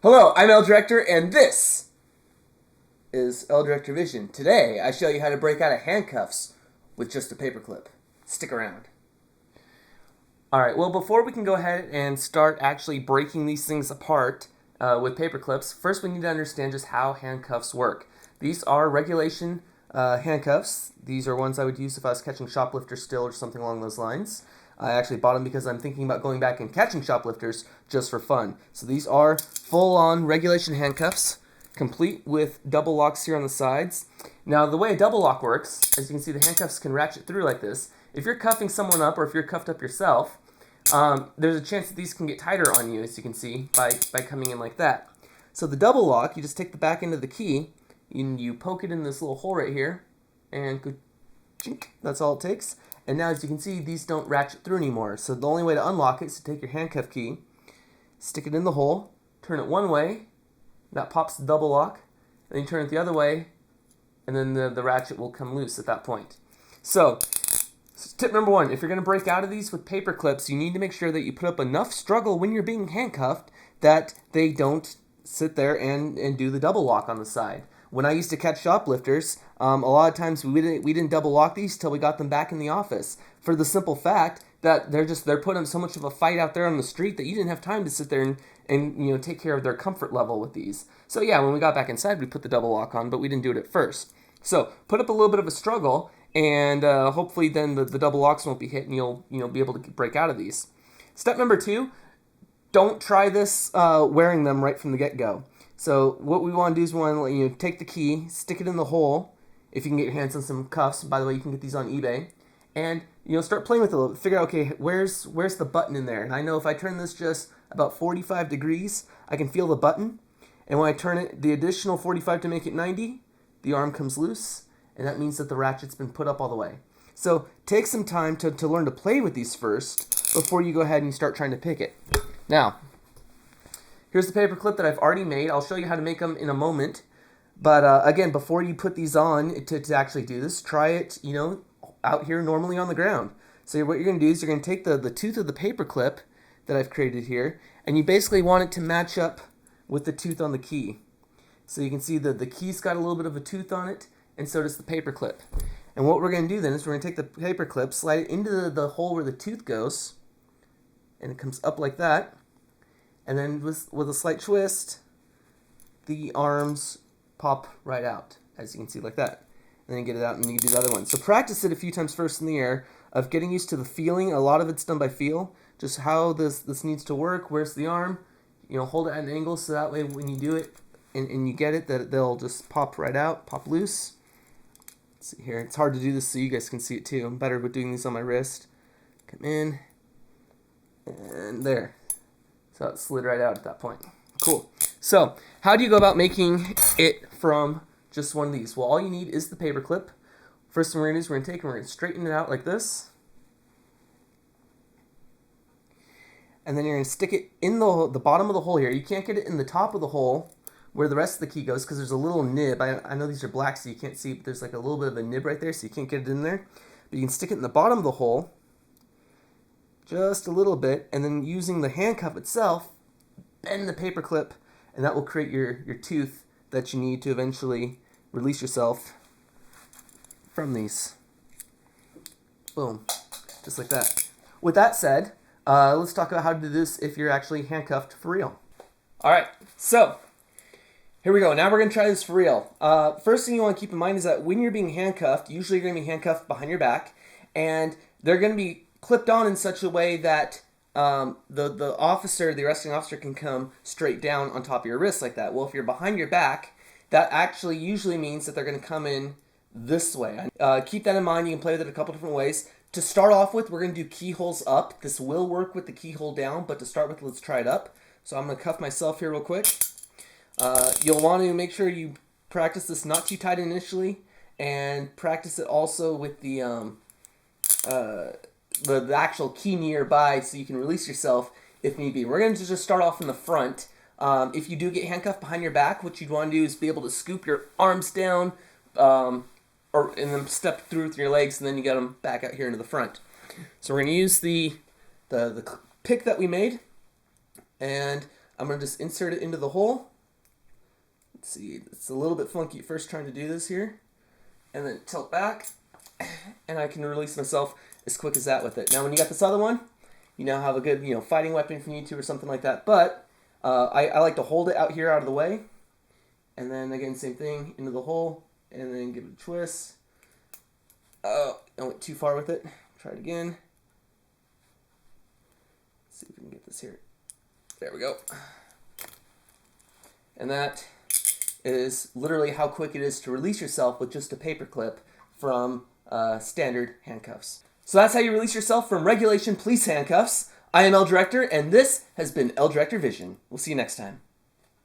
Hello, I'm L Director, and this is L Director Vision. Today, I show you how to break out of handcuffs with just a paperclip. Stick around. Alright, well, before we can go ahead and start actually breaking these things apart with paperclips, first we need to understand just how handcuffs work. These are regulation handcuffs. These are ones I would use if I was catching shoplifters still or something along those lines. I actually bought them because I'm thinking about going back and catching shoplifters just for fun. So these are full-on regulation handcuffs, complete with double locks here on the sides. Now the way a double lock works, as you can see, the handcuffs can ratchet through like this. If you're cuffing someone up or if you're cuffed up yourself, there's a chance that these can get tighter on you, as you can see, by coming in like that. So the double lock, you just take the back end of the key, and you poke it in this little hole right here, and go chink. That's all it takes. And now, as you can see, these don't ratchet through anymore. So the only way to unlock it is to take your handcuff key, stick it in the hole, turn it one way, that pops the double lock, and then you turn it the other way, and then the ratchet will come loose at that point. So tip number one, if you're going to break out of these with paper clips, you need to make sure that you put up enough struggle when you're being handcuffed that they don't sit there and do the double lock on the side. When I used to catch shoplifters, a lot of times we didn't double lock these till we got them back in the office, for the simple fact that they're putting up so much of a fight out there on the street that you didn't have time to sit there and take care of their comfort level with these. So yeah, when we got back inside, we put the double lock on, but we didn't do it at first. So put up a little bit of a struggle, and hopefully then the double locks won't be hit, and you'll be able to break out of these. Step number two, don't try this wearing them right from the get-go. So what we want to do is we want to take the key, stick it in the hole, if you can get your hands on some cuffs. By the way, you can get these on eBay, and start playing with it a little bit. Figure out, okay, where's the button in there? And I know if I turn this just about 45 degrees, I can feel the button. And when I turn it the additional 45 to make it 90, the arm comes loose, and that means that the ratchet's been put up all the way. So take some time to learn to play with these first before you go ahead and start trying to pick it. Now, here's the paper clip that I've already made. I'll show you how to make them in a moment. But again, before you put these on to actually do this, try it, out here normally on the ground. So what you're going to do is you're going to take the tooth of the paper clip that I've created here, and you basically want it to match up with the tooth on the key. So you can see the key's got a little bit of a tooth on it, and so does the paper clip. And what we're going to do then is we're going to take the paper clip, slide it into the hole where the tooth goes, and it comes up like that. And then with a slight twist, the arms pop right out, as you can see, like that. And then you get it out and you do the other one. So practice it a few times first in the air of getting used to the feeling. A lot of it's done by feel, just how this needs to work. Where's the arm? Hold it at an angle so that way when you do it and you get it, that they'll just pop right out, pop loose. Let's see here. It's hard to do this so you guys can see it too. I'm better with doing these on my wrist. Come in, and there. So it slid right out at that point. Cool. So how do you go about making it from just one of these? Well, all you need is the paper clip. First thing we're going to do is we're going to straighten it out like this. And then you're going to stick it in the bottom of the hole here. You can't get it in the top of the hole where the rest of the key goes because there's a little nib. I know these are black so you can't see, but there's like a little bit of a nib right there so you can't get it in there. But you can stick it in the bottom of the hole just a little bit, and then using the handcuff itself, bend the paper clip, and that will create your tooth that you need to eventually release yourself from these. Boom. Just like that. With that said, let's talk about how to do this if you're actually handcuffed for real. Alright, so here we go. Now we're going to try this for real. First thing you want to keep in mind is that when you're being handcuffed, usually you're going to be handcuffed behind your back, and they're going to be clipped on in such a way that the arresting officer can come straight down on top of your wrist like that. Well, if you're behind your back, that actually usually means that they're going to come in this way. Keep that in mind. You can play with it a couple different ways. To start off with, we're going to do keyholes up. This will work with the keyhole down, but to start with, let's try it up. So I'm going to cuff myself here real quick. You'll want to make sure you practice this not too tight initially, and practice it also with the actual key nearby so you can release yourself if need be. We're going to just start off in the front. If you do get handcuffed behind your back, what you'd want to do is be able to scoop your arms down and then step through with your legs, and then you get them back out here into the front. So we're going to use the pick that we made, and I'm going to just insert it into the hole. Let's see, it's a little bit funky at first trying to do this here. And then tilt back, and I can release myself as quick as that with it. Now when you got this other one, you now have a good fighting weapon if you need to or something like that. But I like to hold it out here out of the way. And then again, same thing, into the hole, and then give it a twist. Oh, I went too far with it. Try it again. Let's see if we can get this here. There we go. And that is literally how quick it is to release yourself with just a paperclip from standard handcuffs. So that's how you release yourself from regulation police handcuffs. I am L Director, and this has been L Director Vision. We'll see you next time.